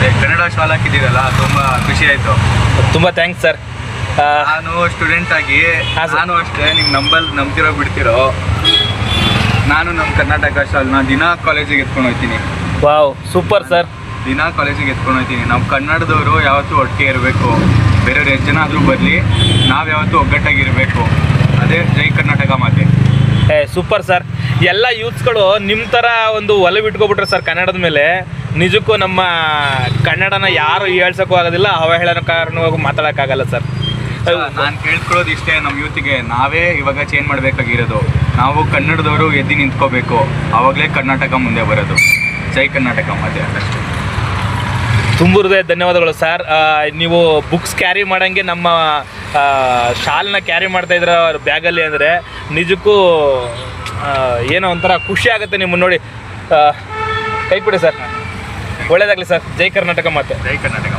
ಅದೇ ಕನ್ನಡ ಶಾಲೆ ಹಾಕಿದ್ದೀರಲ್ಲ ತುಂಬ ಖುಷಿ ಆಯಿತು. ತುಂಬ ಥ್ಯಾಂಕ್ಸ್ ಸರ್. ನಾನು ಸ್ಟೂಡೆಂಟ್ ಆಗಿ ಹಾಂ ಸರ್. ನಾನು ಅಷ್ಟೇ ನೀವು ನಂಬ್ತಿರೋ ಬಿಡ್ತಿರೋ, ನಾನು ನಮ್ಮ ಕರ್ನಾಟಕ ಶಾಲೆನ ದಿನ ಕಾಲೇಜಿಗೆ ಎತ್ಕೊಂಡು ಹೋಗ್ತೀನಿ. Wow, super sir. ದಿನ ಕಾಲೇಜಿಗೆ ಎತ್ಕೊಂಡು ಹೋಗ್ತೀನಿ. ನಾವು ಕನ್ನಡದವರು ಯಾವತ್ತೂ ಒಟ್ಟಿಗೆ ಇರಬೇಕು, ಬೇರೆಯವ್ರು ಎಷ್ಟು ಜನ ಆದರೂ ಬರಲಿ, ನಾವು ಯಾವತ್ತೂ ಒಗ್ಗಟ್ಟಾಗಿರಬೇಕು. ಅದೇ ಜೈ ಕರ್ನಾಟಕ ಮಾತೆ. Super sir. ಎಲ್ಲ ಯೂತ್ಸ್ಗಳು ನಿಮ್ಮ ಥರ ಒಂದು ಒಲವು ಇಟ್ಕೊಬಿಟ್ರೆ ಸರ್ ಕನ್ನಡದ ಮೇಲೆ, ನಿಜಕ್ಕೂ ನಮ್ಮ ಕನ್ನಡನ ಯಾರು ಹೇಳ್ಸೋಕ್ಕೂ ಆಗೋದಿಲ್ಲ, ಅವಹೇಳನ ಕಾರಣವಾಗಿ ಮಾತಾಡೋಕ್ಕಾಗಲ್ಲ ಸರ್. ನಾನು ಕೇಳ್ಕೊಳ್ಳೋದು ಇಷ್ಟೇ, ನಮ್ಮ ಯೂತಿಗೆ ನಾವೇ ಇವಾಗ ಚೇಂಜ್ ಮಾಡಬೇಕಾಗಿರೋದು. ನಾವು ಕನ್ನಡದವರು ಎದ್ದು ನಿಂತ್ಕೋಬೇಕು, ಆವಾಗಲೇ ಕರ್ನಾಟಕ ಮುಂದೆ ಬರೋದು. ಜೈ ಕರ್ನಾಟಕ ಮಾತೆ ಅಷ್ಟೇ. ತುಂಬ ಹೃದಯ ಧನ್ಯವಾದಗಳು ಸರ್. ನೀವು ಬುಕ್ಸ್ ಕ್ಯಾರಿ ಮಾಡೋಂಗೆ ನಮ್ಮ ಶಾಲನ್ನ ಕ್ಯಾರಿ ಮಾಡ್ತಾಯಿದ್ರ ಬ್ಯಾಗಲ್ಲಿ ಅಂದರೆ ನಿಜಕ್ಕೂ ಏನೋ ಒಂಥರ ಖುಷಿ ಆಗುತ್ತೆ ನಿಮ್ಮನ್ನು ನೋಡಿ. ಕೈ ಕೊಡಿ ಸರ್. ಒಳ್ಳೆಯದಾಗಲಿ ಸರ್. ಜೈ ಕರ್ನಾಟಕ ಮಾತೆ. ಜೈ ಕರ್ನಾಟಕ.